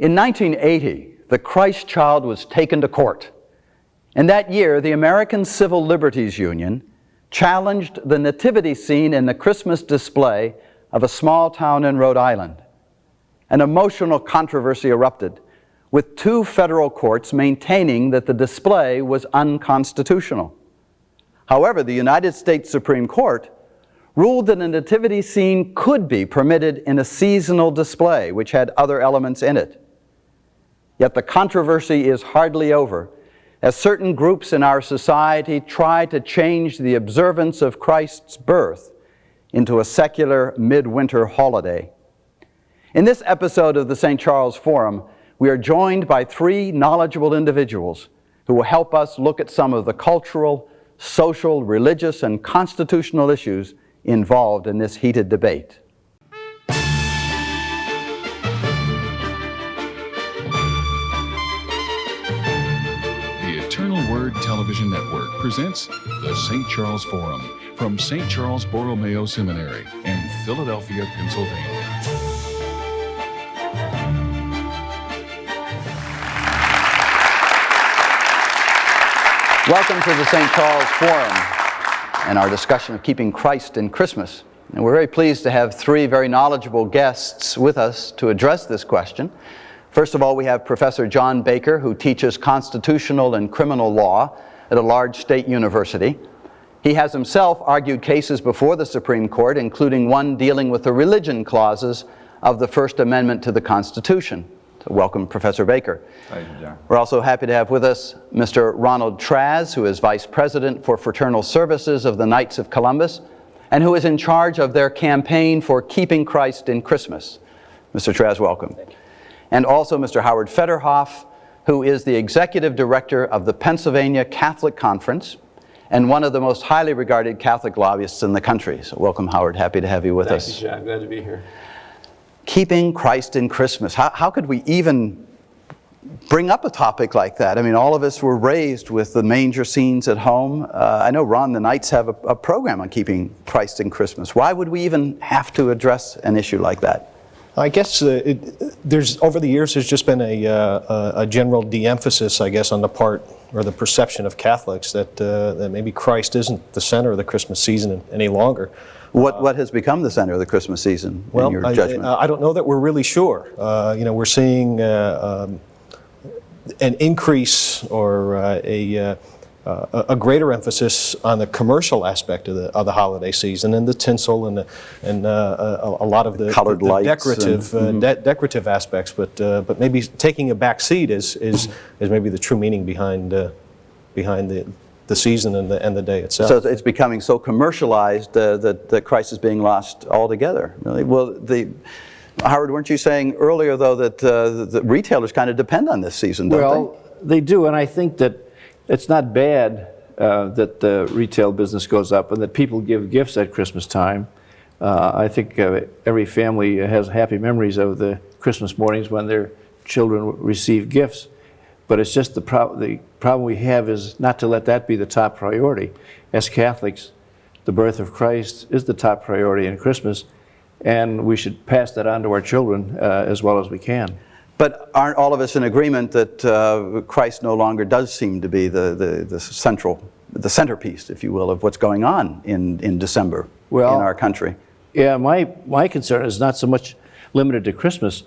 In 1980, the Christ child was taken to court. And that year, the American Civil Liberties Union challenged the nativity scene in the Christmas display of a small town in Rhode Island. An emotional controversy erupted, with 2 federal courts maintaining that the display was unconstitutional. However, the United States Supreme Court ruled that a nativity scene could be permitted in a seasonal display, which had other elements in it. Yet the controversy is hardly over, as certain groups in our society try to change the observance of Christ's birth into a secular midwinter holiday. In this episode of the St. Charles Forum, we are joined by 3 knowledgeable individuals who will help us look at some of the cultural, social, religious, and constitutional issues involved in this heated debate. Word Television Network presents the St. Charles Forum from St. Charles Borromeo Seminary in Philadelphia, Pennsylvania. Welcome to the St. Charles Forum and our discussion of keeping Christ in Christmas. And we're very pleased to have 3 very knowledgeable guests with us to address this question. First of all, we have Professor John Baker, who teaches constitutional and criminal law at a large state university. He has himself argued cases before the Supreme Court, including one dealing with the religion clauses of the First Amendment to the Constitution. So welcome, Professor Baker. Thank you, John. We're also happy to have with us Mr. Ronald Trax, who is Vice President for Fraternal Services of the Knights of Columbus, and who is in charge of their campaign for keeping Christ in Christmas. Mr. Trax, welcome. And also Mr. Howard Fetterhoff, who is the Executive Director of the Pennsylvania Catholic Conference and one of the most highly regarded Catholic lobbyists in the country. So welcome, Howard. Happy to have you with us. Thank you, John. Glad to be here. Keeping Christ in Christmas. How could we even bring up a topic like that? I mean, all of us were raised with the manger scenes at home. I know, Ron, the Knights have a program on keeping Christ in Christmas. Why would we even have to address an issue like that? I guess there's over the years there's just been a general de-emphasis, I guess, on the part or the perception of Catholics that maybe Christ isn't the center of the Christmas season any longer. What has become the center of the Christmas season in your judgment? I don't know that we're really sure. We're seeing an increase or a greater emphasis on the commercial aspect of the holiday season and the tinsel and a lot of the colored lights, decorative aspects, but maybe taking a back seat is maybe the true meaning behind the season and the day itself. So it's becoming so commercialized that Christ is being lost altogether. Really? Well, Howard, weren't you saying earlier though that the retailers kind of depend on this season, don't they? Well, they do, and I think that it's not bad that the retail business goes up and that people give gifts at Christmas time. I think every family has happy memories of the Christmas mornings when their children receive gifts. But it's just the problem we have is not to let that be the top priority. As Catholics, the birth of Christ is the top priority in Christmas, and we should pass that on to our children as well as we can. But aren't all of us in agreement that Christ no longer does seem to be the centerpiece, if you will, of what's going on in December in our country? Yeah, my concern is not so much limited to Christmas.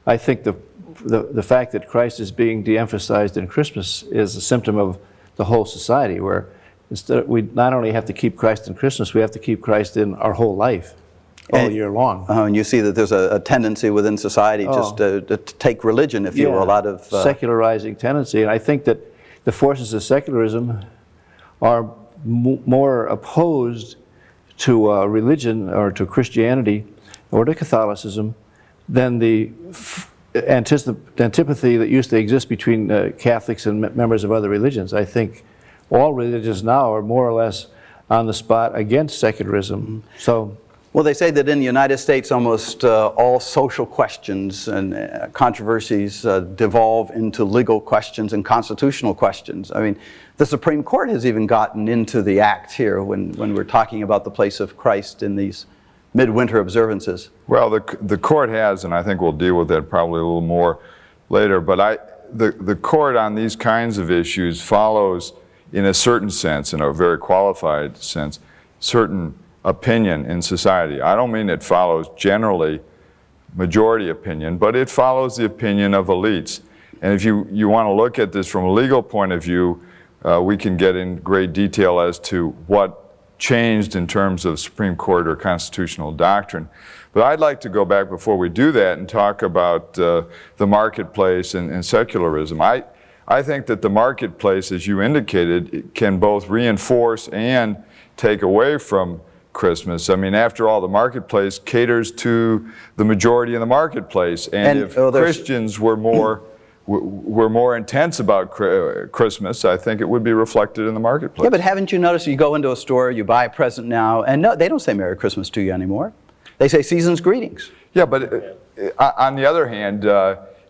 I think the fact that Christ is being de-emphasized in Christmas is a symptom of the whole society, where instead we not only have to keep Christ in Christmas, we have to keep Christ in our whole life. All year long. And you see that there's a tendency within society just to take religion, if you will, out of... secularizing tendency. And I think that the forces of secularism are more opposed to religion or to Christianity or to Catholicism than the antipathy that used to exist between Catholics and members of other religions. I think all religions now are more or less on the spot against secularism. So. Well, they say that in the United States, almost all social questions and controversies devolve into legal questions and constitutional questions. I mean, the Supreme Court has even gotten into the act here when we're talking about the place of Christ in these midwinter observances. Well, the court has, and I think we'll deal with that probably a little more later, but the court on these kinds of issues follows, in a certain sense, in a very qualified sense, certain opinion in society. I don't mean it follows generally majority opinion, but it follows the opinion of elites. And if you want to look at this from a legal point of view, we can get in great detail as to what changed in terms of Supreme Court or constitutional doctrine. But I'd like to go back before we do that and talk about the marketplace and secularism. I think that the marketplace, as you indicated, can both reinforce and take away from Christmas. I mean, after all, the marketplace caters to the majority in the marketplace. And if Christians were more intense about Christmas, I think it would be reflected in the marketplace. Yeah, but haven't you noticed, you go into a store, you buy a present now, and no, they don't say Merry Christmas to you anymore. They say season's greetings. Yeah, but on the other hand,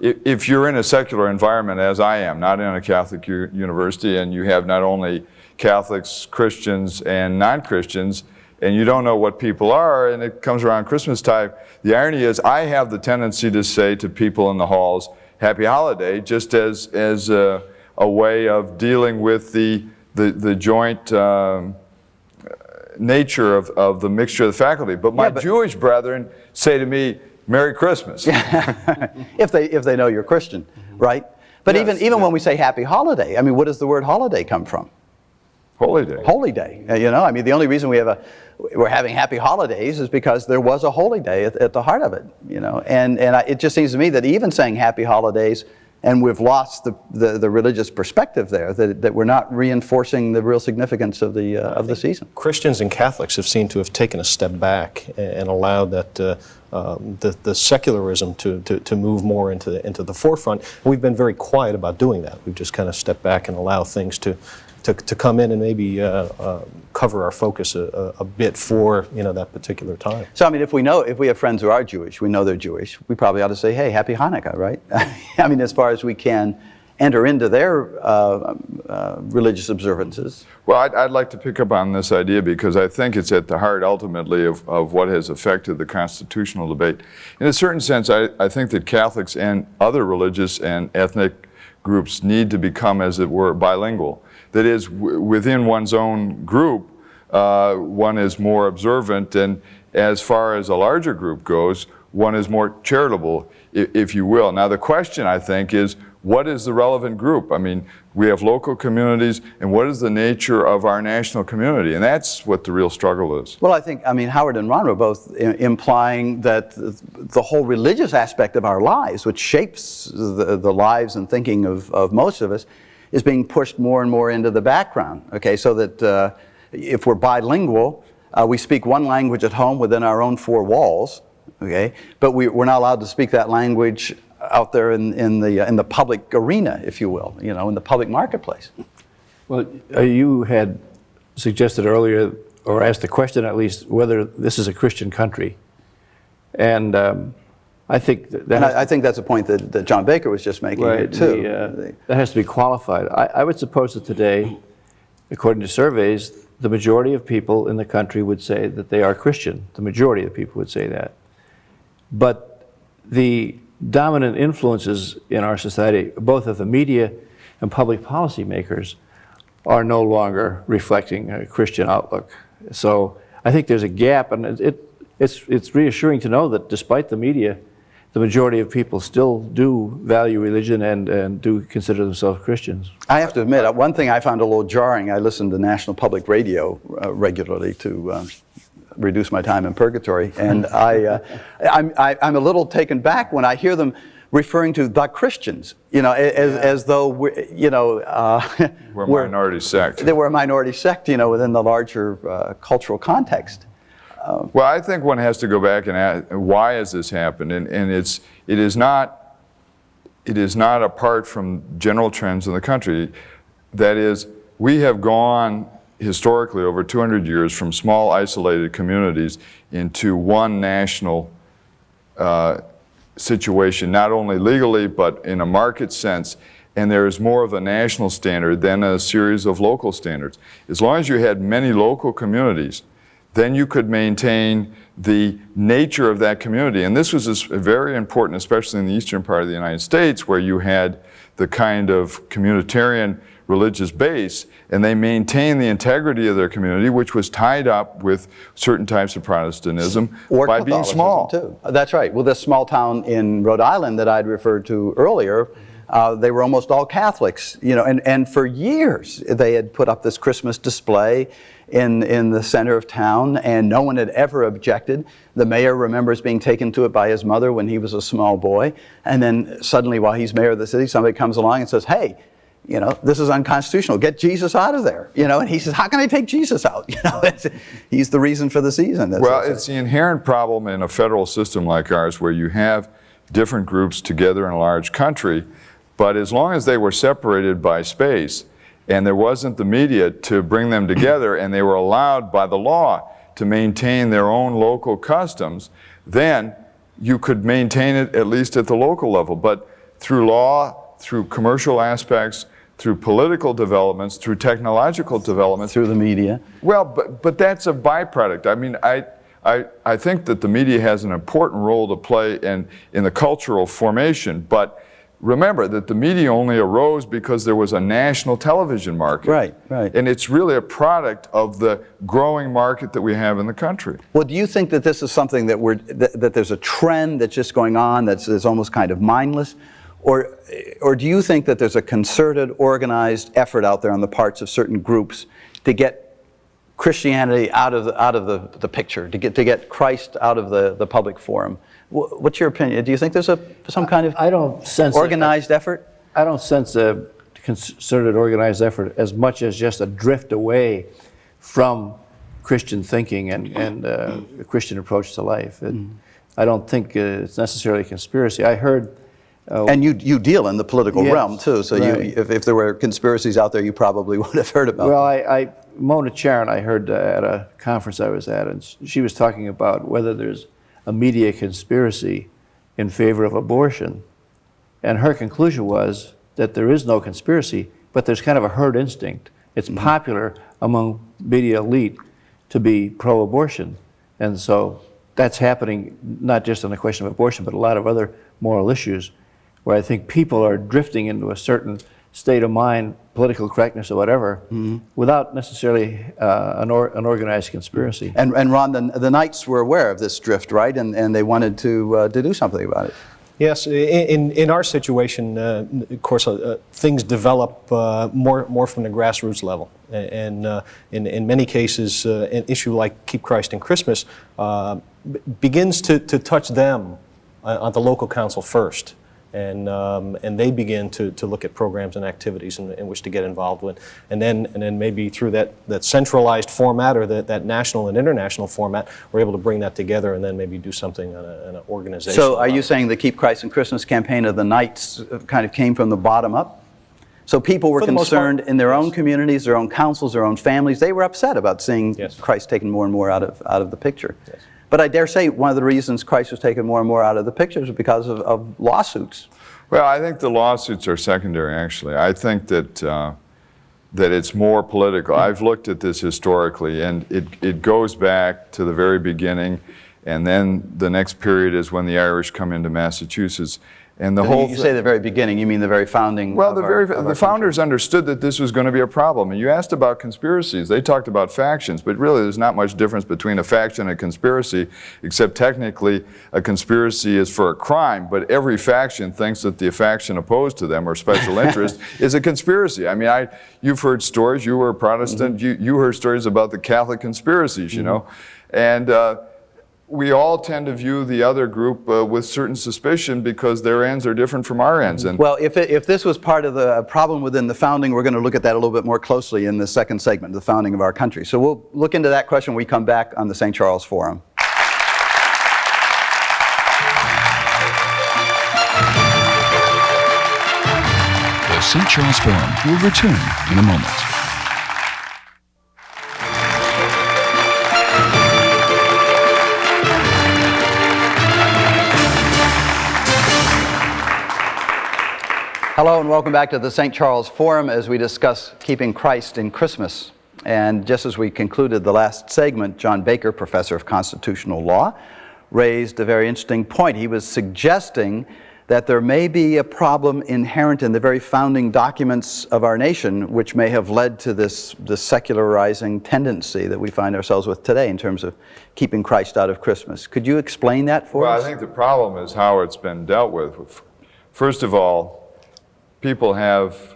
if you're in a secular environment, as I am, not in a Catholic university, and you have not only Catholics, Christians, and non-Christians, and you don't know what people are, and it comes around Christmas time, the irony is I have the tendency to say to people in the halls, Happy Holiday, just as a way of dealing with the joint nature of the mixture of the faculty. But my Jewish brethren say to me, Merry Christmas. if they know you're Christian, right? But yes, even when we say Happy Holiday, I mean, what does the word holiday come from? Holy Day. Holy Day. You know, I mean, the only reason we're having happy holidays is because there was a holy day at the heart of it, you know. And it just seems to me that even saying happy holidays, and we've lost the religious perspective there, that we're not reinforcing the real significance of the season. Christians and Catholics have seemed to have taken a step back and allowed that the secularism to move more into the forefront. We've been very quiet about doing that. We've just kind of stepped back and allowed things to come in and maybe cover our focus a bit for that particular time. So I mean, if we have friends who are Jewish, we know they're Jewish, we probably ought to say, hey, Happy Hanukkah, right? I mean, as far as we can enter into their religious observances. Well, I'd like to pick up on this idea because I think it's at the heart ultimately of what has affected the constitutional debate. In a certain sense, I think that Catholics and other religious and ethnic groups need to become, as it were, bilingual. That is, within one's own group, one is more observant, and as far as a larger group goes, one is more charitable, if you will. Now, the question, I think, is what is the relevant group? I mean, we have local communities, and what is the nature of our national community? And that's what the real struggle is. Well, I mean, Howard and Ron were both implying that the whole religious aspect of our lives, which shapes the lives and thinking of most of us, is being pushed more and more into the background, okay? So that if we're bilingual, we speak one language at home within our own four walls, okay? But we're not allowed to speak that language out there in the public arena, if you will, in the public marketplace. Well, you had suggested earlier, or asked the question at least, whether this is a Christian country. And I think I think that's a point that John Baker was just making here too. That has to be qualified. I would suppose that today, according to surveys, the majority of people in the country would say that they are Christian. The majority of people would say that. But the dominant influences in our society, both of the media and public policy makers, are no longer reflecting a Christian outlook. So I think there's a gap, and it's reassuring to know that despite the media, the majority of people still do value religion and do consider themselves Christians. I have to admit, one thing I found a little jarring, I listen to National Public Radio regularly to reduce my time in purgatory, and I'm a little taken back when I hear them referring to the Christians, as though we're a minority sect. They were a minority sect, within the larger cultural context. Well, I think one has to go back and ask, why has this happened? And it is not apart from general trends in the country. That is, we have gone historically over 200 years from small isolated communities into one national situation, not only legally but in a market sense. And there is more of a national standard than a series of local standards. As long as you had many local communities, then you could maintain the nature of that community. And this was very important, especially in the eastern part of the United States, where you had the kind of communitarian religious base, and they maintained the integrity of their community, which was tied up with certain types of Protestantism Or by being small. Too. That's right. Well, this small town in Rhode Island that I'd referred to earlier, they were almost all Catholics, you know, and for years they had put up this Christmas display in the center of town, and no one had ever objected. The mayor remembers being taken to it by his mother when he was a small boy, and then suddenly while he's mayor of the city, somebody comes along and says, hey, you know, this is unconstitutional. Get Jesus out of there. You know, and he says, how can I take Jesus out? You know, he's the reason for the season. Well, it's the inherent problem in a federal system like ours where you have different groups together in a large country, but as long as they were separated by space and there wasn't the media to bring them together and they were allowed by the law to maintain their own local customs, then you could maintain it at least at the local level. But through law, through commercial aspects, through political developments, through technological developments. Through the media. Well, but that's a byproduct. I mean, I think that the media has an important role to play in the cultural formation, but remember that the media only arose because there was a national television market. Right, right. And it's really a product of the growing market that we have in the country. Well, do you think that this is something that there's a trend that's just going on that's almost kind of mindless? Or do you think that there's a concerted, organized effort out there on the parts of certain groups to get Christianity out of the picture, to get Christ out of the public forum? What's your opinion? Do you think there's some kind of I don't sense organized effort? I don't sense a concerted, organized effort as much as just a drift away from Christian thinking and a Christian approach to life. I don't think it's necessarily a conspiracy. I heard. And you deal in the political Yes, realm too, so right. if there were conspiracies out there, you probably would have heard about them. Mona Charon, I heard at a conference I was at, and she was talking about whether there's a media conspiracy in favor of abortion. And her conclusion was that there is no conspiracy, but there's kind of a herd instinct. It's popular among media elite to be pro-abortion. And so that's happening not just on the question of abortion, but a lot of other moral issues, where I think people are drifting into a certain state of mind, political correctness or whatever, without necessarily an organized conspiracy. And Ron, the Knights were aware of this drift, right? And they wanted to do something about it. Yes, in our situation, of course, things develop more from the grassroots level. And in many cases, an issue like Keep Christ in Christmas begins to touch them on the local council first. And they begin to look at programs and activities in which to get involved with, and then maybe through that centralized format or that national and international format, we're able to bring that together and then maybe do something on an organizational So, are you level. saying the Keep Christ in Christmas campaign of the Knights kind of came from the bottom up? So people were For the most concerned part, in their own yes. communities, their own councils, their own families. They were upset about seeing Yes. Christ taken more and more out of the picture. Yes. But I dare say one of the reasons Christ was taken more and more out of the picture is because of lawsuits. Well, I think the lawsuits are secondary, actually. I think that it's more political. I've looked at this historically, and it goes back to the very beginning, and then the next period is when the Irish come into Massachusetts. And the whole You say the very beginning, you mean the very founding Well, of the founders understood that this was going to be a problem. And you asked about conspiracies. They talked about factions, but really there's not much difference between a faction and a conspiracy, except technically a conspiracy is for a crime, but every faction thinks that the faction opposed to them or special interest is a conspiracy. I mean, you've heard stories, you were a Protestant, you heard stories about the Catholic conspiracies, you know, and we all tend to view the other group with certain suspicion because their ends are different from our ends. And Well, if this was part of the problem within the founding, we're going to look at that a little bit more closely in the second segment, the founding of our country. So we'll look into that question when we come back on the St. Charles Forum. The St. Charles Forum will return in a moment. Hello and welcome back to the St. Charles Forum as we discuss keeping Christ in Christmas. And just as we concluded the last segment, John Baker, professor of constitutional law, raised a very interesting point. He was suggesting that there may be a problem inherent in the very founding documents of our nation, which may have led to this secularizing tendency that we find ourselves with today in terms of keeping Christ out of Christmas. Could you explain that for us? Well, I think the problem is how it's been dealt with. First of all, people have,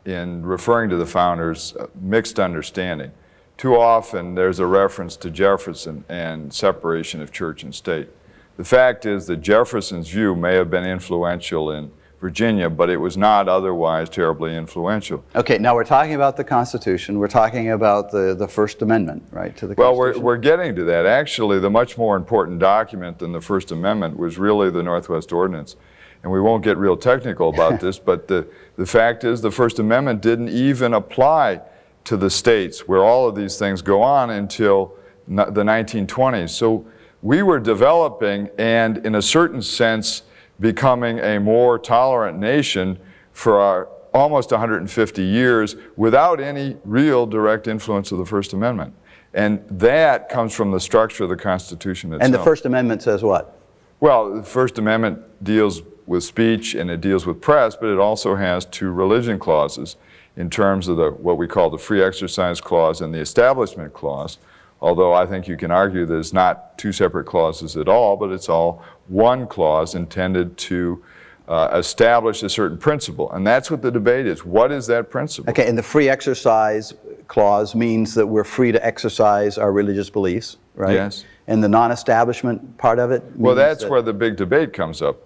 in referring to the founders, mixed understanding. Too often there's a reference to Jefferson and separation of church and state. The fact is that Jefferson's view may have been influential in Virginia, but it was not otherwise terribly influential. Okay, now we're talking about the Constitution. We're talking about the First Amendment, right, to the Constitution? Well, we're getting to that. Actually, the much more important document than the First Amendment was really the Northwest Ordinance. And we won't get real technical about this, but the fact is the First Amendment didn't even apply to the states where all of these things go on until the 1920s. So we were developing and, in a certain sense, becoming a more tolerant nation for our almost 150 years without any real direct influence of the First Amendment. And that comes from the structure of the Constitution itself. And the First Amendment says what? Well, the First Amendment deals with speech and it deals with press, but it also has two religion clauses in terms of what we call the Free Exercise Clause and the Establishment Clause. Although I think you can argue that it's not two separate clauses at all, but it's all one clause intended to establish a certain principle. And that's what the debate is. What is that principle? Okay, and the Free Exercise Clause means that we're free to exercise our religious beliefs, right? Yes. And the non-establishment part of it? Well, that's where the big debate comes up.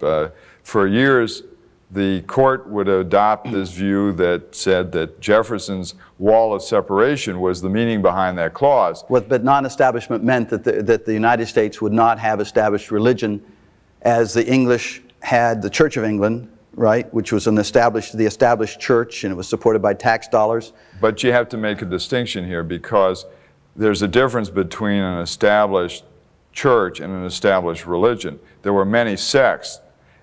For years, the court would adopt this view that said that Jefferson's wall of separation was the meaning behind that clause. But non-establishment meant that the United States would not have established religion as the English had the Church of England, right, which was the established church, and it was supported by tax dollars. But you have to make a distinction here because there's a difference between an established church and an established religion. There were many sects,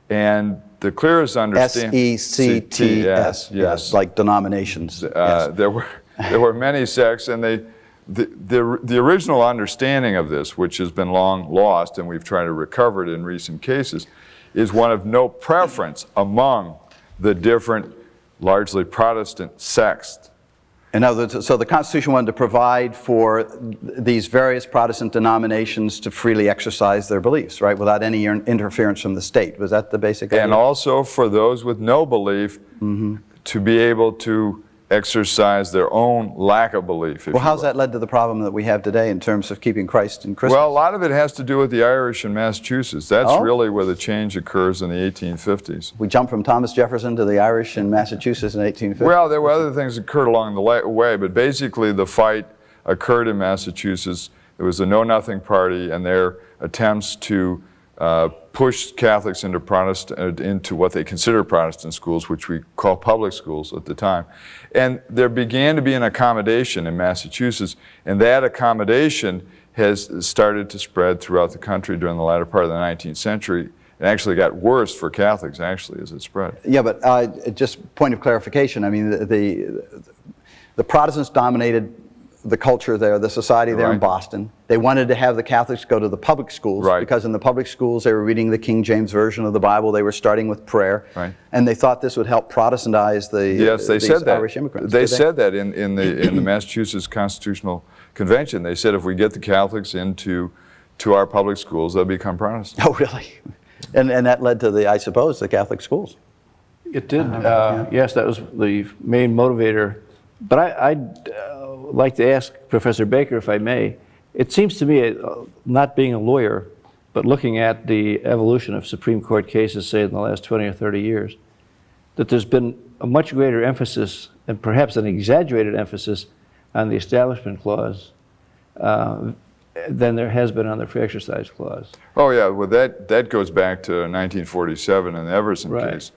and the clearest understanding... S-E-C-T-S, yes, like denominations. Yes. There were many sects, and the original understanding of this, which has been long lost, and we've tried to recover it in recent cases, is one of no preference among the different, largely Protestant sects. In other words, so the Constitution wanted to provide for these various Protestant denominations to freely exercise their beliefs, right, without any interference from the state. Was that the basic idea? And also for those with no belief to be able to exercise their own lack of belief. Well, how's that led to the problem that we have today in terms of keeping Christ in Christmas? Well, a lot of it has to do with the Irish in Massachusetts. That's really where the change occurs in the 1850s. We jumped from Thomas Jefferson to the Irish in Massachusetts in 1850? Well, there were other things that occurred along the way, but basically the fight occurred in Massachusetts. It was the Know Nothing Party and their attempts to push Catholics into what they consider Protestant schools, which we call public schools at the time. And there began to be an accommodation in Massachusetts, and that accommodation has started to spread throughout the country during the latter part of the 19th century. It actually got worse for Catholics, actually, as it spread. Yeah, but just point of clarification, I mean, the Protestants dominated the culture there, the society there in Boston. They wanted to have the Catholics go to the public schools because in the public schools they were reading the King James Version of the Bible. They were starting with prayer, and they thought this would help Protestantize the Irish immigrants. They said that in the Massachusetts Constitutional Convention. They said if we get the Catholics into our public schools, they'll become Protestant. Oh, really? And that led to I suppose, the Catholic schools. It did. Yes, that was the main motivator. But I'd like to ask Professor Baker, if I may. It seems to me, not being a lawyer, but looking at the evolution of Supreme Court cases, say in the last 20 or 30 years, that there's been a much greater emphasis, and perhaps an exaggerated emphasis, on the Establishment Clause than there has been on the Free Exercise Clause. Oh yeah, well that goes back to 1947 in the Everson case.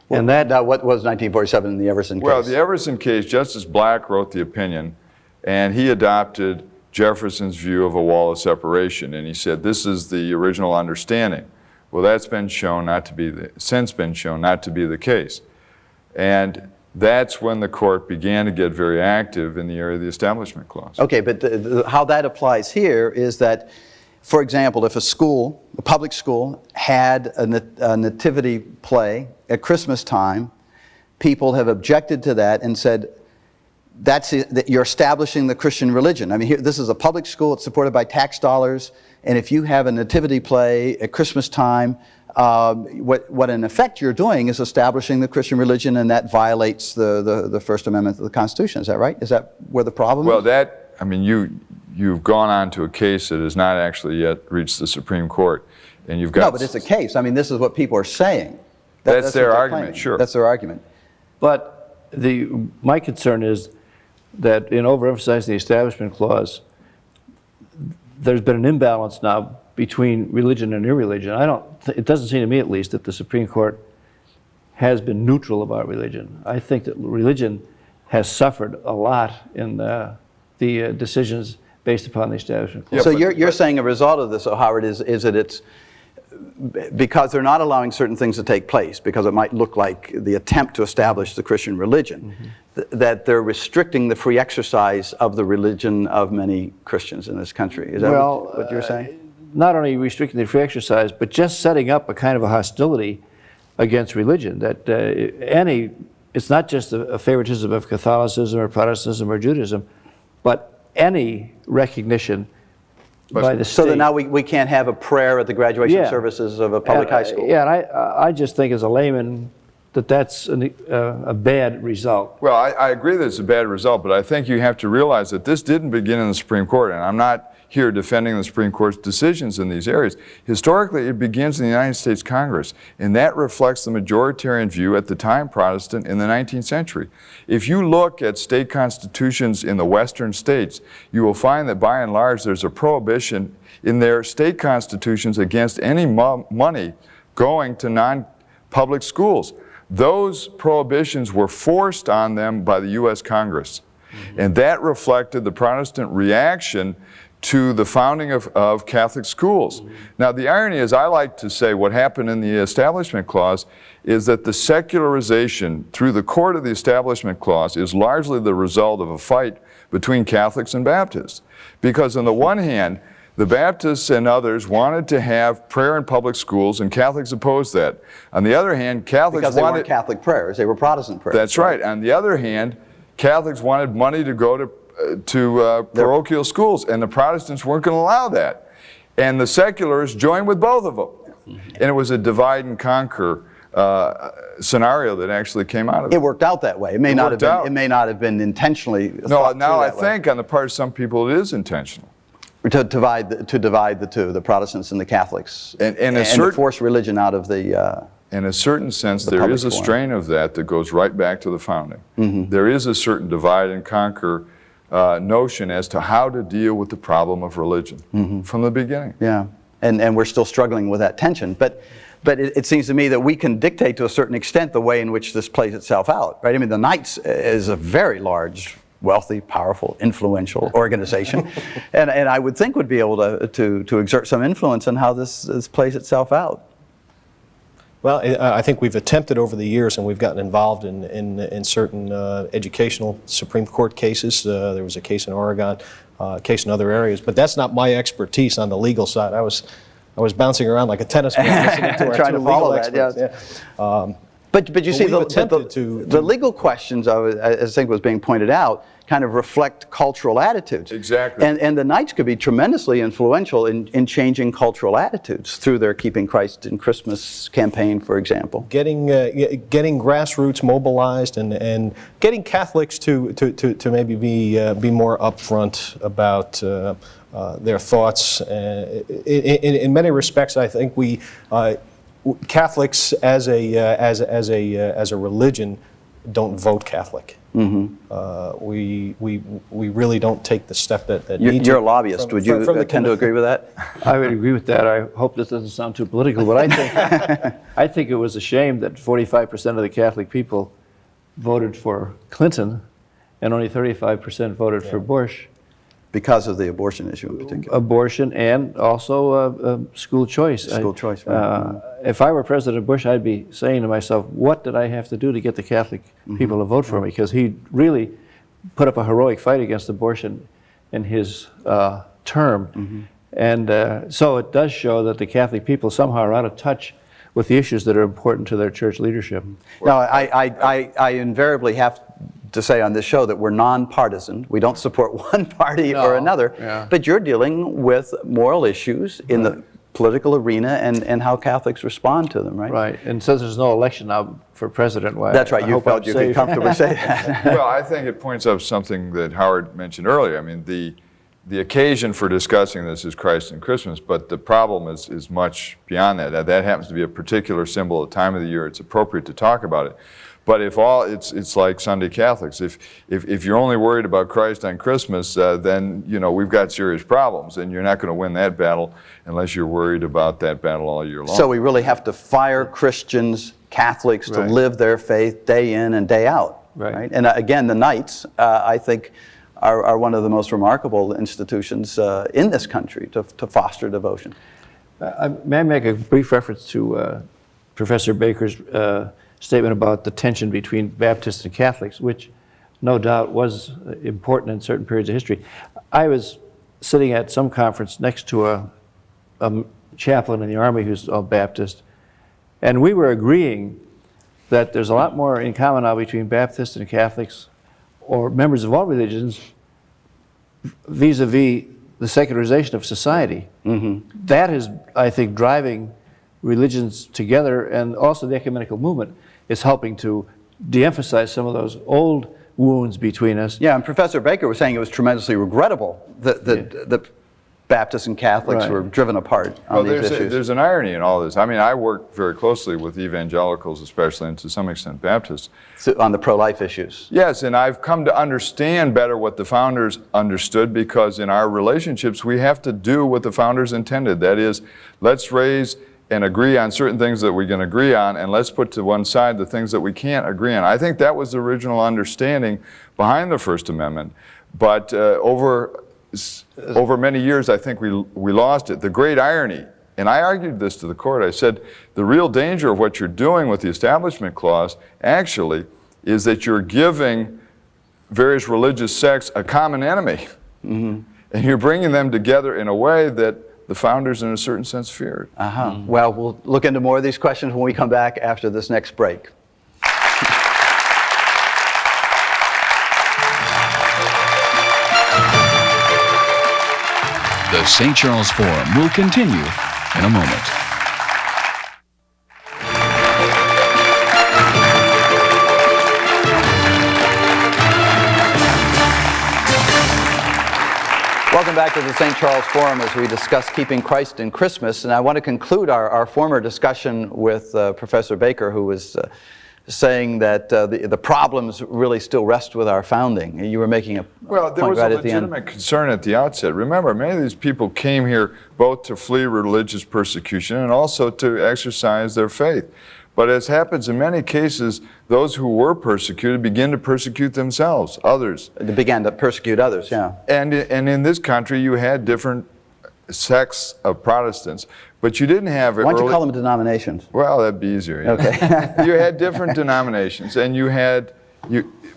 Well, and what was 1947 in the Everson case? Well, the Everson case, Justice Black wrote the opinion, and he adopted Jefferson's view of a wall of separation, and he said this is the original understanding. Well, that's been shown not to be since been shown not to be the case. And that's when the court began to get very active in the area of the Establishment Clause. Okay, but how that applies here is that, for example, if a public school, had a nativity play at Christmas time, people have objected to that and said, that you're establishing the Christian religion. I mean, this is a public school, it's supported by tax dollars, and if you have a nativity play at Christmas time, what in effect you're doing is establishing the Christian religion, and that violates the First Amendment of the Constitution. Is that right? Is that where the problem is? Well, I mean, you've gone on to a case that has not actually yet reached the Supreme Court, and you've got... No, but it's a case. I mean, this is what people are saying. That's their what they're argument, claiming. sure. That's their argument. But my concern is that in overemphasizing the Establishment Clause, there's been an imbalance now between religion and irreligion. It doesn't seem to me, at least, that the Supreme Court has been neutral about religion. I think that religion has suffered a lot in the decisions based upon the Establishment Clause. So you're saying a result of this, Howard, is that it's because they're not allowing certain things to take place, because it might look like the attempt to establish the Christian religion, that they're restricting the free exercise of the religion of many Christians in this country. Is that what you're saying? Not only restricting the free exercise, but just setting up a kind of a hostility against religion. That it's not just a favoritism of Catholicism or Protestantism or Judaism, but any recognition by the state. So that now we can't have a prayer at the graduation services of a public high school. Yeah, and I just think as a layman that that's a bad result. Well, I agree that it's a bad result, but I think you have to realize that this didn't begin in the Supreme Court, and I'm not here defending the Supreme Court's decisions in these areas. Historically, it begins in the United States Congress, and that reflects the majoritarian view, at the time Protestant, in the 19th century. If you look at state constitutions in the western states, you will find that by and large there's a prohibition in their state constitutions against any money going to non-public schools. Those prohibitions were forced on them by the U.S. Congress, and that reflected the Protestant reaction to the founding of Catholic schools. Now, the irony is, I like to say what happened in the Establishment Clause is that the secularization through the court of the Establishment Clause is largely the result of a fight between Catholics and Baptists. Because on the one hand, the Baptists and others wanted to have prayer in public schools, and Catholics opposed that. On the other hand, Catholics because they weren't Catholic prayers, they were Protestant prayers. That's right. On the other hand, Catholics wanted money to go to parochial schools, and the Protestants weren't going to allow that. And the seculars joined with both of them. And it was a divide and conquer scenario that actually came out of it. It worked out that way. It may not have been intentionally. No, now I think on the part of some people it is intentional. To divide the two, the Protestants and the Catholics, and to force religion out of the. In a certain sense, there is a strain of that goes right back to the founding. There is a certain divide and conquer notion as to how to deal with the problem of religion from the beginning. Yeah, and we're still struggling with that tension. But it seems to me that we can dictate to a certain extent the way in which this plays itself out, right? I mean, the Knights is a very large, wealthy, powerful, influential organization, and I would think would be able to exert some influence on how this plays itself out. Well, I think we've attempted over the years, and we've gotten involved in certain educational Supreme Court cases. There was a case in Oregon, a case in other areas, but that's not my expertise on the legal side. I was bouncing around like a tennis player listening to our trying to follow that. Experts. Yeah. But you see, the legal questions, I think was being pointed out, kind of reflect cultural attitudes. Exactly. And the Knights could be tremendously influential in changing cultural attitudes through their Keeping Christ in Christmas campaign, for example. Getting grassroots mobilized and getting Catholics to maybe be more upfront about their thoughts. In many respects, I think we Catholics as a religion don't vote Catholic. We really don't take the step that needs. You're a lobbyist. Would you tend to agree with that? I would agree with that. I hope this doesn't sound too political, but I think it was a shame that 45% of the Catholic people voted for Clinton and only 35% voted for Bush. Because of the abortion issue in particular. Abortion and also school choice. School choice, right. If I were President Bush, I'd be saying to myself, what did I have to do to get the Catholic people to vote for me? Because he really put up a heroic fight against abortion in his term. And so it does show that the Catholic people somehow are out of touch with the issues that are important to their church leadership. Now, I invariably have to say on this show that we're nonpartisan. We don't support one party or another, but you're dealing with moral issues in the political arena and how Catholics respond to them, right? Right, and since there's no election now for president, that's right, you felt you could comfortably say that. Well, I think it points up something that Howard mentioned earlier. I mean, the occasion for discussing this is Christ and Christmas, but the problem is much beyond that. That happens to be a particular symbol, a time of the year it's appropriate to talk about it. But it's like Sunday Catholics. If you're only worried about Christ on Christmas, then we've got serious problems, and you're not going to win that battle unless you're worried about that battle all year long. So we really have to fire Christians, Catholics, to live their faith day in and day out. Right? And again, the Knights, I think, are one of the most remarkable institutions in this country to foster devotion. May I make a brief reference to Professor Baker's statement about the tension between Baptists and Catholics, which no doubt was important in certain periods of history. I was sitting at some conference next to a chaplain in the Army who's a Baptist, and we were agreeing that there's a lot more in common now between Baptists and Catholics, or members of all religions, vis-a-vis the secularization of society. That is, I think, driving religions together, and also the ecumenical movement is helping to de-emphasize some of those old wounds between us. Yeah, and Professor Baker was saying it was tremendously regrettable that the Baptists and Catholics were driven apart on these issues. There's an irony in all this. I mean, I work very closely with evangelicals, especially, and to some extent Baptists. So on the pro-life issues. Yes, and I've come to understand better what the founders understood, because in our relationships we have to do what the founders intended. That is, let's raise and agree on certain things that we can agree on, and let's put to one side the things that we can't agree on. I think that was the original understanding behind the First Amendment, but over many years I think we lost it. The great irony, and I argued this to the court, I said the real danger of what you're doing with the Establishment Clause actually is that you're giving various religious sects a common enemy, and you're bringing them together in a way that the founders, in a certain sense, feared. Well, we'll look into more of these questions when we come back after this next break. The St. Charles Forum will continue in a moment. Welcome back to the St. Charles Forum as we discuss keeping Christ in Christmas. And I want to conclude our former discussion with Professor Baker, who was saying that the problems really still rest with our founding. You were making a Well, there point was right a at the end. legitimate concern at the outset. Remember, many of these people came here both to flee religious persecution and also to exercise their faith. But as happens in many cases, those who were persecuted begin to persecute themselves, others. They began to persecute others, yeah. And in this country, you had different sects of Protestants, but you didn't have it. Why don't you call them denominations? Well, that'd be easier. Yeah. Okay. You had different denominations, and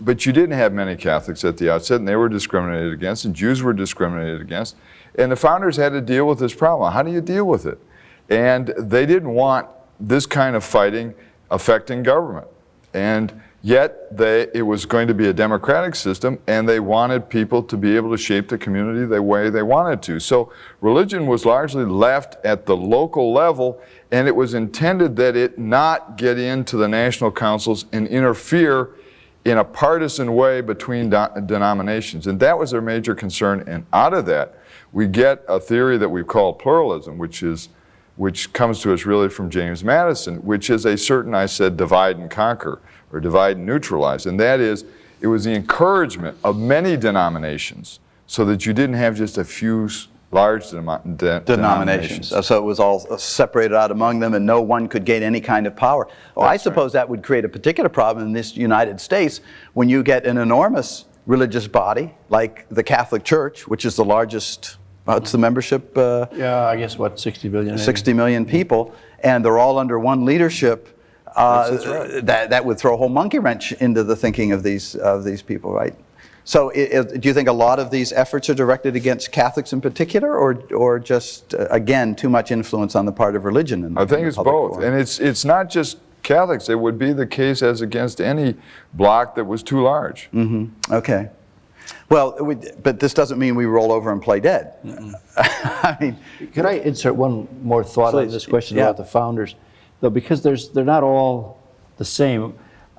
but you didn't have many Catholics at the outset, and they were discriminated against, and Jews were discriminated against, and the founders had to deal with this problem. How do you deal with it? And they didn't want this kind of fighting affecting government, and yet it was going to be a democratic system, and they wanted people to be able to shape the community the way they wanted to. So religion was largely left at the local level, and it was intended that it not get into the national councils and interfere in a partisan way between denominations. And that was their major concern, and out of that we get a theory that we call pluralism, which comes to us really from James Madison, which is a certain, I said, divide and conquer, or divide and neutralize. And that is, it was the encouragement of many denominations so that you didn't have just a few large denominations. So it was all separated out among them, and no one could gain any kind of power. Well, I suppose that would create a particular problem in this United States when you get an enormous religious body, like the Catholic Church, which is the largest, what's the membership? Yeah, I guess, 60 million? 60 million people, and they're all under one leadership. That would throw a whole monkey wrench into the thinking of these people, right? So do you think a lot of these efforts are directed against Catholics in particular, or just, again, too much influence on the part of religion? I think it's both. And it's not just Catholics. It would be the case as against any bloc that was too large. Mm-hmm. Okay. Well, but this doesn't mean we roll over and play dead. I mean, could I insert one more thought on this question about the founders? Though, because they're not all the same.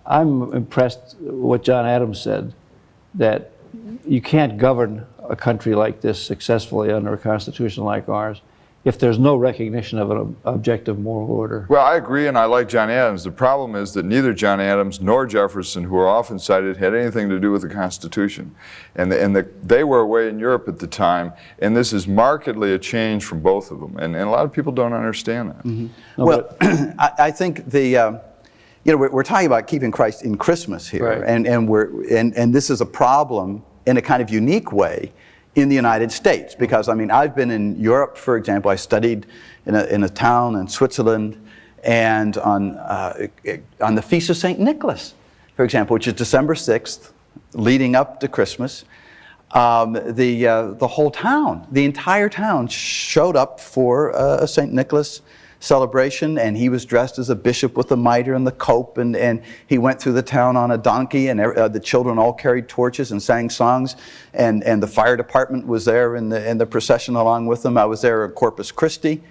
I'm impressed with what John Adams said, that you can't govern a country like this successfully under a constitution like ours if there's no recognition of an objective moral order. Well, I agree, and I like John Adams. The problem is that neither John Adams nor Jefferson, who are often cited, had anything to do with the Constitution. And they were away in Europe at the time, and this is markedly a change from both of them. And a lot of people don't understand that. Mm-hmm. Well, I think we're talking about keeping Christ in Christmas here, right. and this is a problem in a kind of unique way in the United States, because I mean, I've been in Europe, for example. I studied in a town in Switzerland, and on the Feast of St. Nicholas, for example, which is December 6th, leading up to Christmas, the whole town, the entire town showed up for a St. Nicholas celebration, and he was dressed as a bishop with the mitre and the cope, and he went through the town on a donkey, and the children all carried torches and sang songs, and the fire department was there in the procession along with them. I was there at Corpus Christi,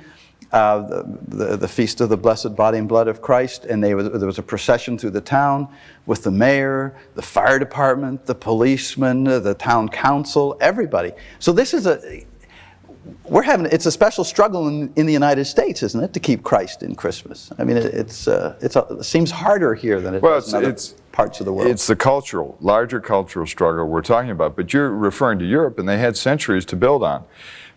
the feast of the blessed body and blood of Christ, and there was a procession through the town with the mayor, the fire department, the policemen, the town council, everybody. So this is it's a special struggle in the United States, isn't it, to keep Christ in Christmas? I mean, it seems harder here than it does in other parts of the world. It's the larger cultural struggle we're talking about, but you're referring to Europe, and they had centuries to build on.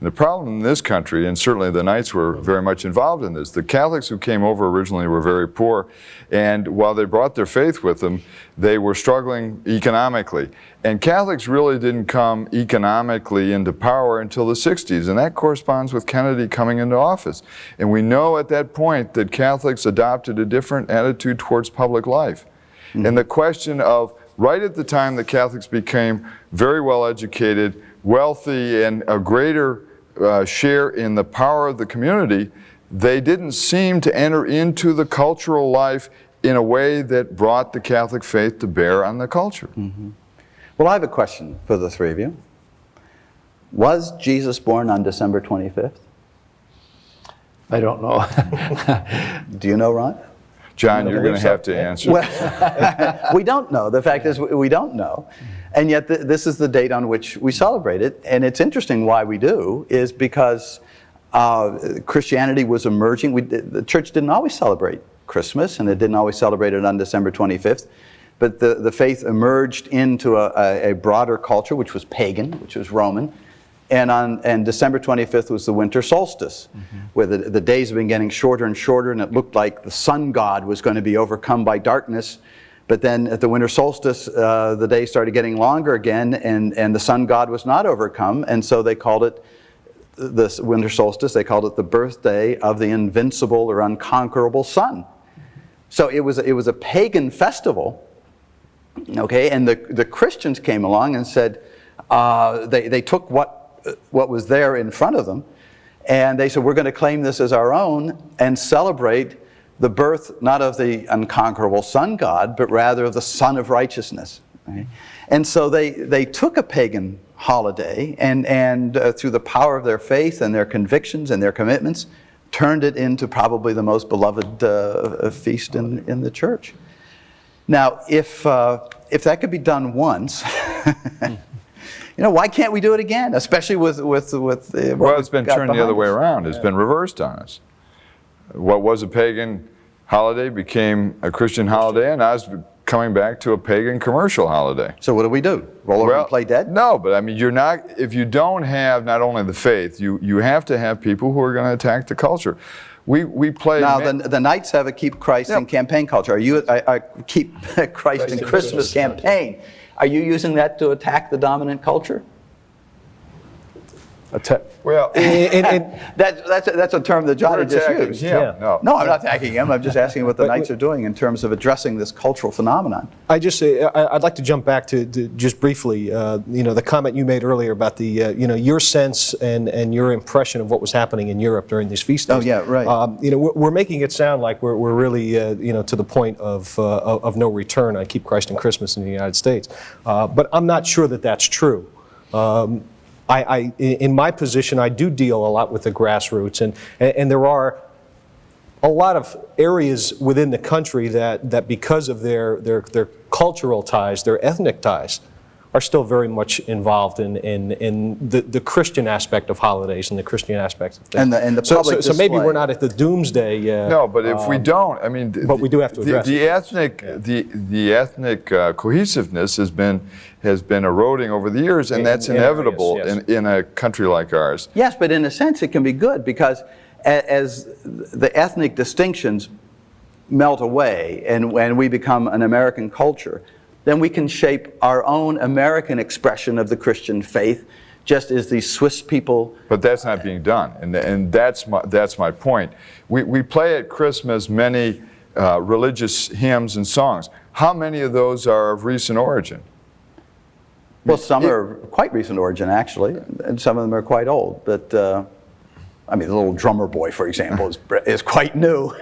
And the problem in this country, and certainly the Knights were very much involved in this, the Catholics who came over originally were very poor, and while they brought their faith with them, they were struggling economically. And Catholics really didn't come economically into power until the 60s, and that corresponds with Kennedy coming into office. And we know at that point that Catholics adopted a different attitude towards public life. Mm-hmm. And the question of, right at the time that Catholics became very well educated, wealthy, and a greater share in the power of the community, they didn't seem to enter into the cultural life in a way that brought the Catholic faith to bear on the culture. Mm-hmm. Well, I have a question for the three of you. Was Jesus born on December 25th? I don't know. Do you know, Ron? John, you're going to have to answer. Well, we don't know. The fact is, we don't know. And yet, this is the date on which we celebrate it. And it's interesting why we do, is because Christianity was emerging. The church didn't always celebrate Christmas, and it didn't always celebrate it on December 25th. But the faith emerged into a broader culture, which was pagan, which was Roman. And December 25th was the winter solstice, mm-hmm. where the days have been getting shorter and shorter, and it looked like the sun god was going to be overcome by darkness. But then at the winter solstice, the days started getting longer again, and the sun god was not overcome, and so they called it the winter solstice. They called it the birthday of the invincible or unconquerable sun. So it was a pagan festival, okay? And the Christians came along and said they took what was there in front of them, and they said, we're going to claim this as our own and celebrate the birth not of the unconquerable sun god, but rather of the Son of Righteousness. Right? And so they took a pagan holiday and through the power of their faith and their convictions and their commitments, turned it into probably the most beloved feast in the church. Now, if that could be done once, why can't we do it again? Especially with well, it's been turned the other way around. It's been reversed on us. What was a pagan holiday became a Christian holiday, and now it's coming back to a pagan commercial holiday. So what do we do? Roll over and play dead? No, but I mean, if you don't have not only the faith, you have to have people who are going to attack the culture. We play. Now the Knights have a Keep Christ in Campaign culture. Are you a Keep Christ in Christmas campaign? Are you using that to attack the dominant culture? Well, That's a term that Johnny just attacking used. him. Yeah. No, I'm not attacking him. I'm just asking what the Knights are doing in terms of addressing this cultural phenomenon. I'd like to jump back to just briefly, the comment you made earlier about the, your sense and your impression of what was happening in Europe during these feast days. Oh, yeah, right. We're making it sound like we're really, to the point of no return on Keep Christ in Christmas in the United States. But I'm not sure that that's true. In my position, I do deal a lot with the grassroots, and there are a lot of areas within the country that because of their cultural ties, their ethnic ties, are still very much involved in the Christian aspect of holidays and the Christian aspect of things. And the public so maybe display. we're not at the doomsday. no, but if we don't, I mean, but we do have to address the ethnic cohesiveness has been eroding over the years, and that's inevitable areas, yes. in a country like ours. Yes, but in a sense it can be good because as the ethnic distinctions melt away and when we become an American culture, then we can shape our own American expression of the Christian faith, just as these Swiss people. But that's not being done, and that's my point. We play at Christmas many religious hymns and songs. How many of those are of recent origin? Well, some are quite recent origin, actually, and some of them are quite old. But I mean, the little drummer boy, for example, is quite new.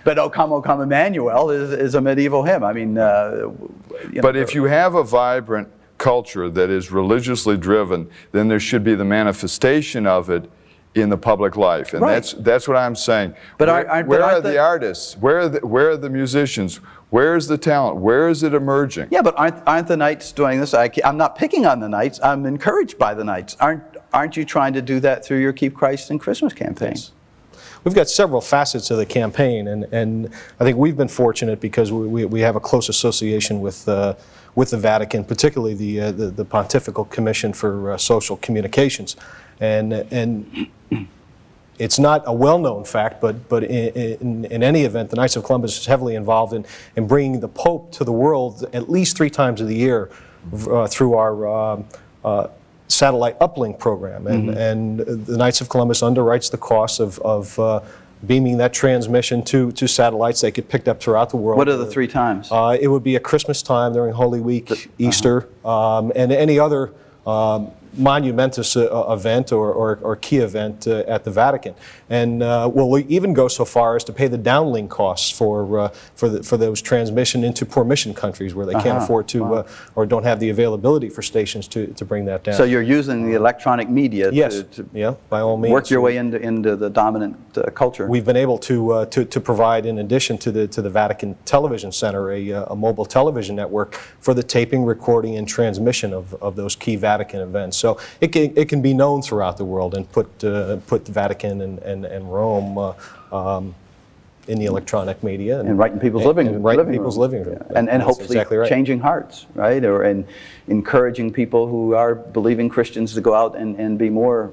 But O Come Emmanuel is a medieval hymn. I mean, But if you have a vibrant culture that is religiously driven, then there should be the manifestation of it in the public life, and right. that's what I'm saying. But where are the artists? Where are the musicians? Where is the talent? Where is it emerging? Yeah, but aren't the Knights doing this? I'm not picking on the Knights. I'm encouraged by the Knights. Aren't you trying to do that through your Keep Christ in Christmas campaign? Yes. We've got several facets of the campaign, and I think we've been fortunate because we have a close association with the Vatican, particularly the Pontifical Commission for Social Communications, and it's not a well-known fact, but in any event, the Knights of Columbus is heavily involved in bringing the Pope to the world at least 3 times of the year through our satellite uplink program, and the Knights of Columbus underwrites the costs of beaming that transmission to satellites. They get picked up throughout the world. What are the 3 times? It would be at Christmas time, during Holy Week, Easter, and any other monumentous event or key event at the Vatican, and we'll even go so far as to pay the downlink costs for those transmission into poor mission countries where they can't afford to or don't have the availability for stations to bring that down. So you're using the electronic media to by all means work your way into the dominant culture. We've been able to provide, in addition to the Vatican Television Center, a mobile television network for the taping, recording, and transmission of those key Vatican events. So it can be known throughout the world and put the Vatican and Rome in the electronic media and right in people's living room. Yeah. And hopefully exactly right. changing hearts, right? And encouraging people who are believing Christians to go out and be more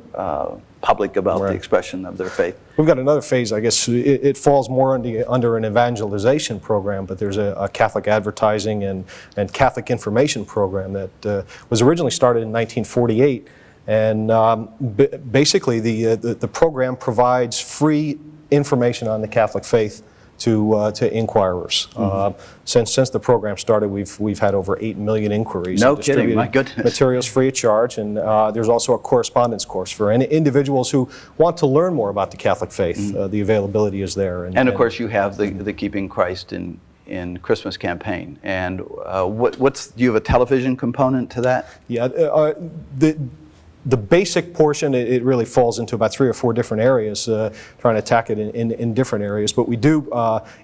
public about the expression of their faith. We've got another phase, I guess. It falls more under an evangelization program, but there's a Catholic advertising and Catholic information program that was originally started in 1948. And basically, the program provides free information on the Catholic faith to inquirers. Since the program started, we've had over 8 million inquiries. No kidding, my goodness. Materials free of charge, and there's also a correspondence course for any individuals who want to learn more about the Catholic faith. The availability is there. And of course, you have the Keeping Christ in Christmas campaign. And do you have a television component to that? Yeah. The basic portion, it really falls into about 3 or 4 different areas, trying to attack it in different areas. But we do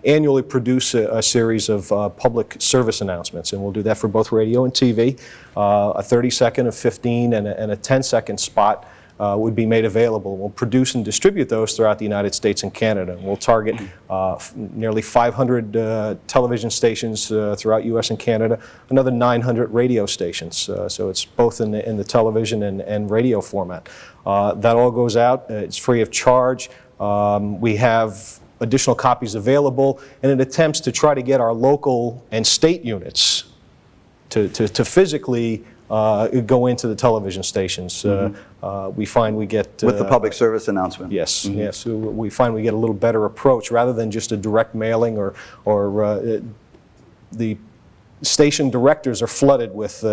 annually produce a series of public service announcements, and we'll do that for both radio and TV. A 30-second, a 15, and a 10-second spot would be made available. We'll produce and distribute those throughout the United States and Canada. We'll target nearly 500 television stations throughout U.S. and Canada, another 900 radio stations. So it's both in the television and radio format. That all goes out. It's free of charge. We have additional copies available, and it attempts to try to get our local and state units to physically go into the television stations. We find we get... With the public service announcement. Yes, yes. We find we get a little better approach rather than just a direct mailing or the station directors are flooded with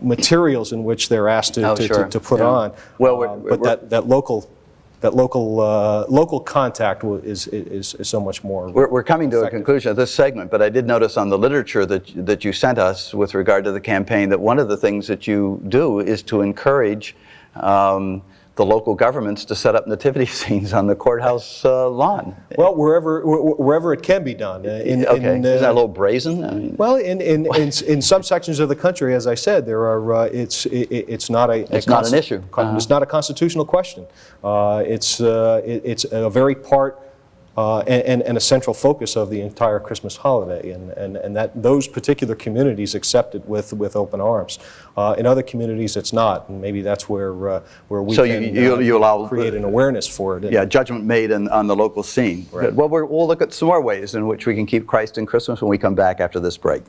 materials in which they're asked to put on. Well, but that local contact is so much more. We're coming to effective. a conclusion of this segment, but I did notice on the literature that you sent us with regard to the campaign that one of the things that you do is to encourage the local governments to set up nativity scenes on the courthouse lawn. Well, wherever it can be done. Isn't that a little brazen? I mean, well, in some sections of the country, as I said, there are it's not an issue. It's not a constitutional question. It's a very part and a central focus of the entire Christmas holiday, and that those particular communities accept it with open arms. In other communities, it's not, and maybe that's where we can you allow create an awareness for it. Yeah, judgment made on the local scene. Right. Well, we'll look at some more ways in which we can keep Christ in Christmas when we come back after this break.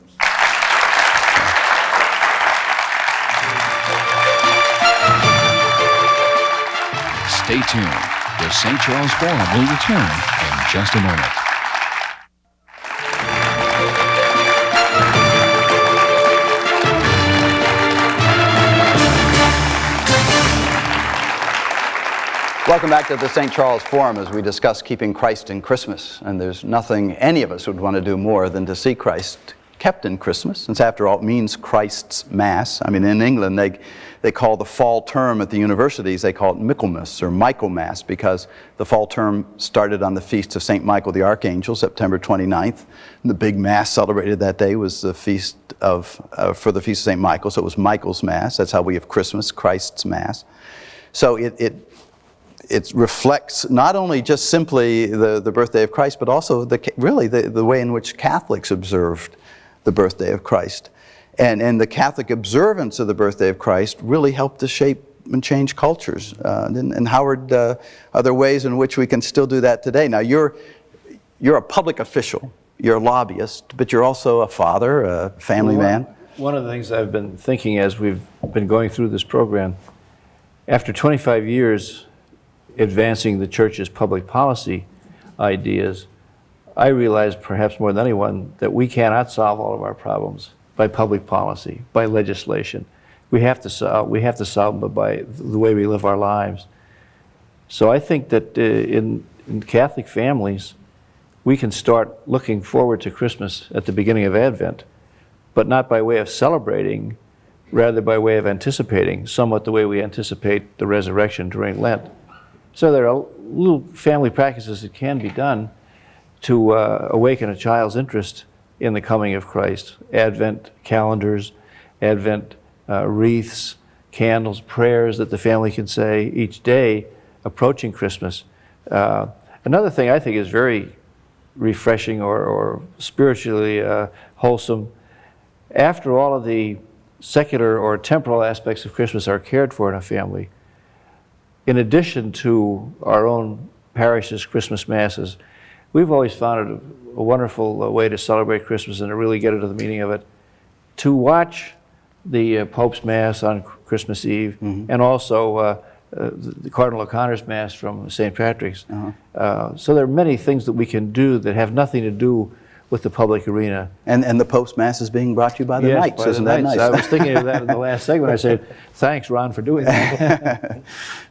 Stay tuned. The St. Charles Forum will return in just a moment. Welcome back to the St. Charles Forum as we discuss keeping Christ in Christmas. And there's nothing any of us would want to do more than to see Christ kept in Christmas, since after all it means Christ's Mass. I mean, in England they call the fall term at the universities, they call it Michaelmas or Michaelmas, because the fall term started on the feast of St. Michael the Archangel, September 29th. And the big Mass celebrated that day was the feast for the feast of St. Michael, so it was Michael's Mass. That's how we have Christmas, Christ's Mass. So it reflects not only just simply the birthday of Christ, but also the way in which Catholics observed the birthday of Christ. And the Catholic observance of the birthday of Christ really helped to shape and change cultures. And Howard, are there ways in which we can still do that today? Now, you're a public official, you're a lobbyist, but you're also a father, a family man. One of the things I've been thinking as we've been going through this program, after 25 years advancing the church's public policy ideas, I realized perhaps more than anyone that we cannot solve all of our problems by public policy, by legislation. We have to solve them by the way we live our lives. So I think that in Catholic families, we can start looking forward to Christmas at the beginning of Advent, but not by way of celebrating, rather by way of anticipating, somewhat the way we anticipate the resurrection during Lent. So there are little family practices that can be done to awaken a child's interest in the coming of Christ. Advent calendars, Advent wreaths, candles, prayers that the family can say each day approaching Christmas. Another thing I think is very refreshing or spiritually wholesome, after all of the secular or temporal aspects of Christmas are cared for in a family, in addition to our own parish's Christmas Masses, we've always found it a wonderful way to celebrate Christmas and to really get into the meaning of it, to watch the Pope's Mass on Christmas Eve, and also the Cardinal O'Connor's Mass from St. Patrick's. So there are many things that we can do that have nothing to do with the public arena. And the Pope's Mass is being brought to you by the Knights, isn't that nice? I was thinking of that in the last segment. I said, thanks, Ron, for doing that.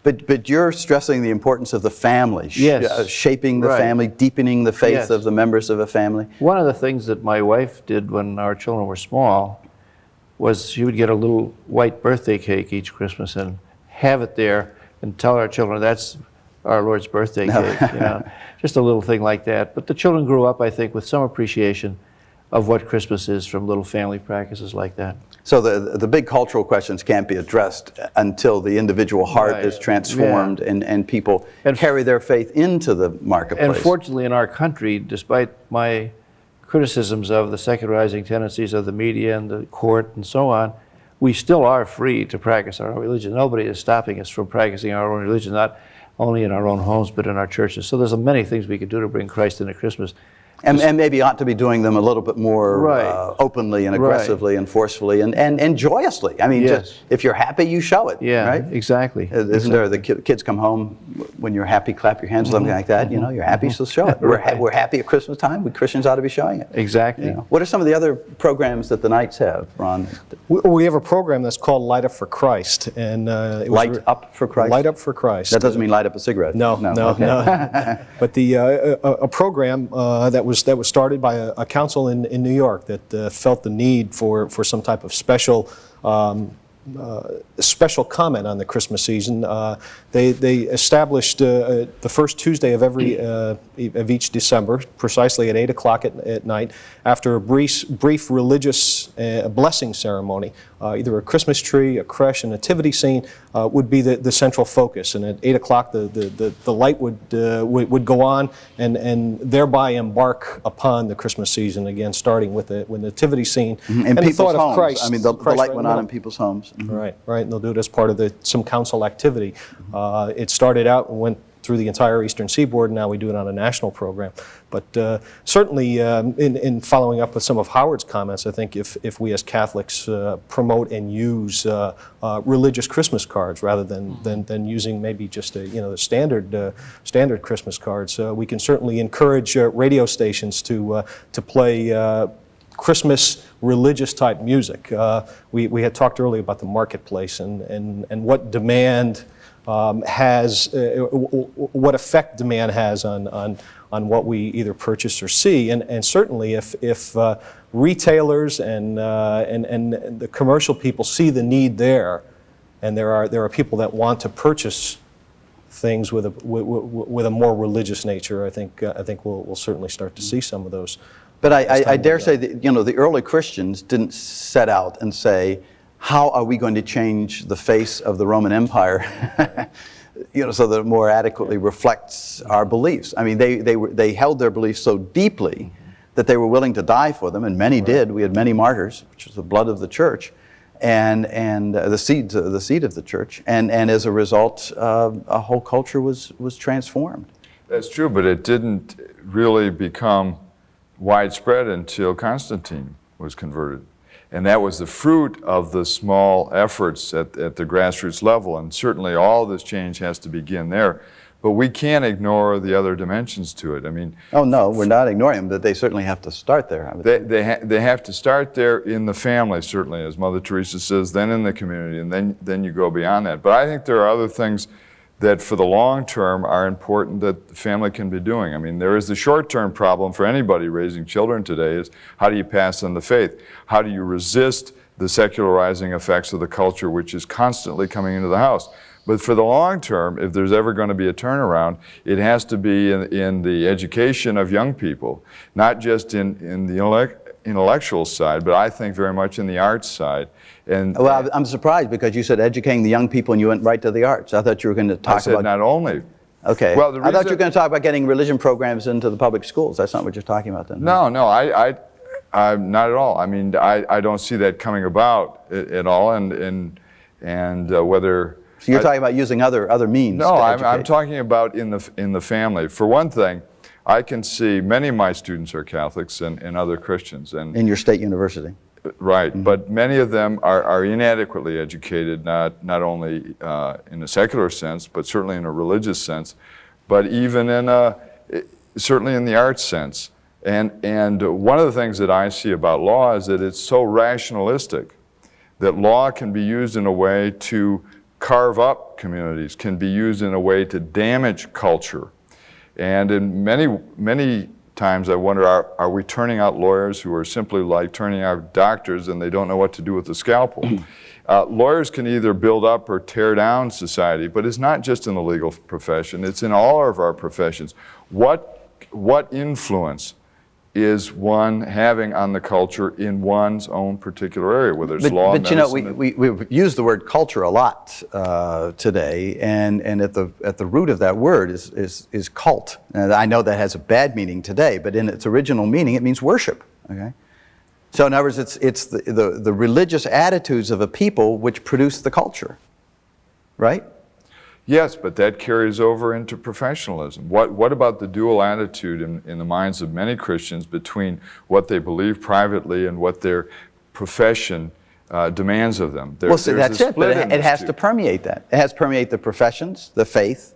But you're stressing the importance of the family, yes. Shaping the family, deepening the faith of the members of a family. One of the things that my wife did when our children were small was she would get a little white birthday cake each Christmas and have it there and tell our children, that's our Lord's birthday cake, you know, just a little thing like that. But the children grew up, I think, with some appreciation of what Christmas is from little family practices like that. So the big cultural questions can't be addressed until the individual heart is transformed and people carry their faith into the marketplace. And fortunately in our country, despite my criticisms of the secularizing tendencies of the media and the court and so on, we still are free to practice our own religion. Nobody is stopping us from practicing our own religion, not only in our own homes, but in our churches. So there's many things we could do to bring Christ into Christmas. And maybe ought to be doing them a little bit more Right. openly and aggressively and forcefully and joyously. I mean, Yes. just, if you're happy, you show it, Yeah, right? exactly. Isn't there, the kids come home, when you're happy, clap your hands, something like that, you know, you're happy, so show it. We're happy at Christmas time, we Christians ought to be showing it. Exactly. You know. What are some of the other programs that the Knights have, Ron? We have a program that's called Light Up for Christ, and it was Light Up for Christ? Light Up for Christ. That doesn't mean light up a cigarette. No. Okay. But a program that was started by a council in New York that felt the need for some type of special comment on the Christmas season. They established the first Tuesday of each December, precisely at 8 o'clock at night, after a brief religious blessing ceremony. Either a Christmas tree, a creche, a nativity scene would be the central focus. And at 8 o'clock, the light would go on and thereby embark upon the Christmas season again, starting with the nativity scene In and the people's thought of homes. Christ. I mean, the Christ light right went in the on in middle. people's homes. Right. And they'll do it as part of some council activity. It started out and went through the entire Eastern Seaboard, and now we do it on a national program. But certainly, in following up with some of Howard's comments, I think if we as Catholics promote and use religious Christmas cards rather than using maybe just the standard Christmas cards, we can certainly encourage radio stations to play Christmas religious type music. We had talked earlier about the marketplace and what demand has, what effect demand has on what we either purchase or see, and certainly if retailers and the commercial people see the need there, and there are people that want to purchase things with a more religious nature, I think we'll certainly start to see some of those. But I dare say that, the early Christians didn't set out and say, how are we going to change the face of the Roman Empire, so that it more adequately reflects our beliefs? I mean, they held their beliefs so deeply that they were willing to die for them, and many did. We had many martyrs, which was the blood of the church, and the seed of the church, and as a result, a whole culture was transformed. That's true, but it didn't really become widespread until Constantine was converted. And that was the fruit of the small efforts at the grassroots level. And certainly all this change has to begin there. But we can't ignore the other dimensions to it. I mean, oh no, we're not ignoring them, but they certainly have to start there. They have to start there in the family, certainly, as Mother Teresa says, then in the community, and then you go beyond that. But I think there are other things that for the long term are important that the family can be doing. I mean, there is the short-term problem for anybody raising children today is how do you pass on the faith? How do you resist the secularizing effects of the culture which is constantly coming into the house? But for the long term, if there's ever going to be a turnaround, it has to be in the education of young people, not just in the intellectual side, but I think very much in the arts side. And well, I'm surprised because you said educating the young people and you went right to the arts. I thought you were going to talk I said about... not only. Okay. Well, I thought you were going to talk about getting religion programs into the public schools. That's not what you're talking about then. No, I'm not at all. I mean, I don't see that coming about at all, and whether... So you're talking about using other means No, to I'm educate. talking about in the family. For one thing, I can see many of my students are Catholics and other Christians. And in your state university. right, but many of them are inadequately educated, not only in a secular sense, but certainly in a religious sense, but even certainly in the arts sense. And one of the things that I see about law is that it's so rationalistic that law can be used in a way to carve up communities, can be used in a way to damage culture. And in many times I wonder, are we turning out lawyers who are simply like turning out doctors and they don't know what to do with the scalpel? Lawyers can either build up or tear down society, but it's not just in the legal profession, it's in all of our professions. What influence is one having on the culture in one's own particular area, whether it's law, but medicine? we've used the word culture a lot today, and at the root of that word is cult. And I know that has a bad meaning today, but in its original meaning, it means worship. Okay, so in other words, it's the religious attitudes of a people which produce the culture, right? Yes, but that carries over into professionalism. What about the dual attitude in the minds of many Christians between what they believe privately and what their profession demands of them? Well, see, that's it, but it has to permeate that. It has to permeate the professions, the faith.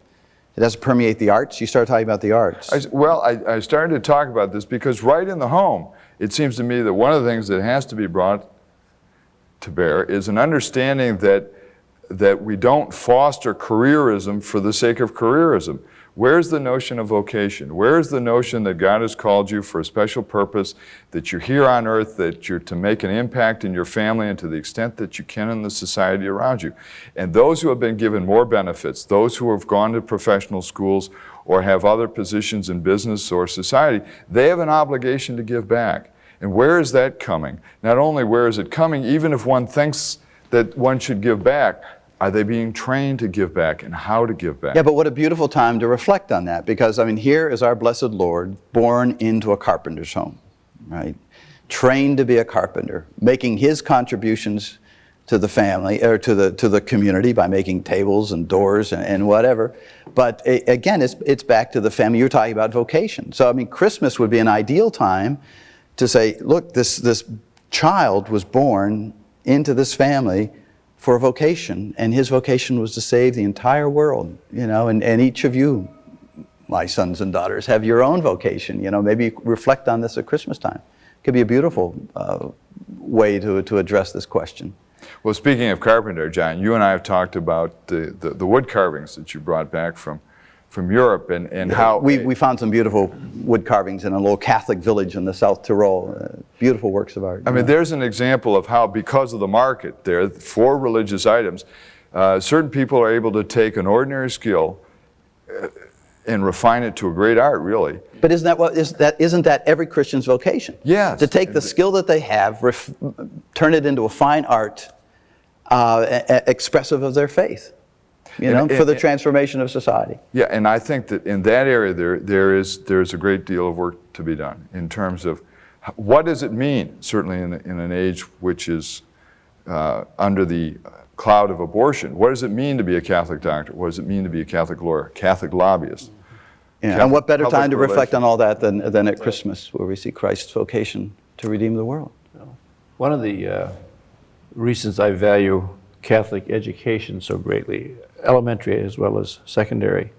It has to permeate the arts. You start talking about the arts. I started to talk about this because right in the home, it seems to me that one of the things that has to be brought to bear is an understanding that we don't foster careerism for the sake of careerism. Where's the notion of vocation? Where's the notion that God has called you for a special purpose, that you're here on earth, that you're to make an impact in your family and to the extent that you can in the society around you? And those who have been given more benefits, those who have gone to professional schools or have other positions in business or society, they have an obligation to give back. And where is that coming? Not only where is it coming, even if one thinks that one should give back, are they being trained to give back and how to give back? Yeah, but what a beautiful time to reflect on that, because, I mean, here is our blessed Lord born into a carpenter's home, right? Trained to be a carpenter, making his contributions to the family, or to the community by making tables and doors and whatever. But again, it's back to the family. You're talking about vocation. So, I mean, Christmas would be an ideal time to say, look, this child was born into this family for a vocation, and his vocation was to save the entire world, you know, and each of you, my sons and daughters, have your own vocation, you know, maybe reflect on this at Christmas time. It could be a beautiful way to address this question. Well, speaking of carpenter, John, you and I have talked about the wood carvings that you brought back from Europe and how... We found some beautiful wood carvings in a little Catholic village in the South Tyrol. Beautiful works of art. I mean, there's an example of how, because of the market there for religious items, certain people are able to take an ordinary skill and refine it to a great art, really. But isn't that every Christian's vocation? Yes. To take the skill that they have, turn it into a fine art expressive of their faith. You know, for the transformation of society. Yeah, and I think that in that area there's a great deal of work to be done in terms of what does it mean, certainly in an age which is under the cloud of abortion. What does it mean to be a Catholic doctor? What does it mean to be a Catholic lawyer, Catholic lobbyist? Yeah, Catholic, and what better time to relations. reflect on all that than at Christmas, where we see Christ's vocation to redeem the world. One of the reasons I value Catholic education so greatly, elementary as well as secondary.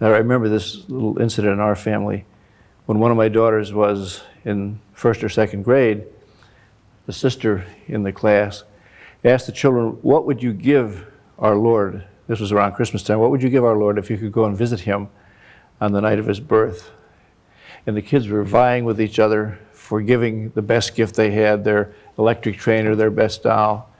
Now, I remember this little incident in our family. When one of my daughters was in first or second grade, the sister in the class asked the children, what would you give our Lord? This was around Christmas time. What would you give our Lord if you could go and visit him on the night of his birth? And the kids were vying with each other for giving the best gift they had, their electric trainer, their best doll.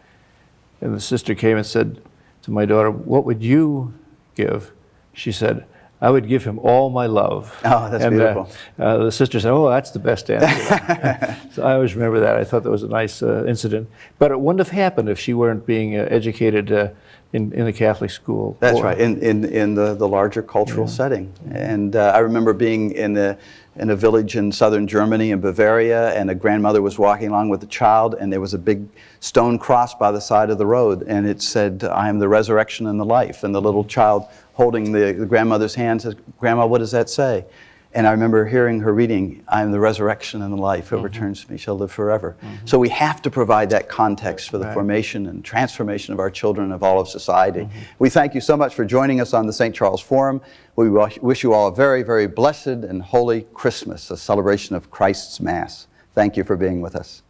And the sister came and said to my daughter, what would you give? She said, I would give him all my love. Oh, that's beautiful. The sister said, oh, that's the best answer. So I always remember that. I thought that was a nice incident. But it wouldn't have happened if she weren't being educated in the Catholic school. That's right, in the larger cultural setting. And I remember being in a village in southern Germany, in Bavaria, and a grandmother was walking along with a child, and there was a big stone cross by the side of the road, and it said, I am the resurrection and the life. And the little child holding the grandmother's hand says, Grandma, what does that say? And I remember hearing her reading, I am the resurrection and the life. Whoever turns to me shall live forever. So we have to provide that context for the formation and transformation of our children, of all of society. We thank you so much for joining us on the St. Charles Forum. We wish you all a very, very blessed and holy Christmas, a celebration of Christ's Mass. Thank you for being with us.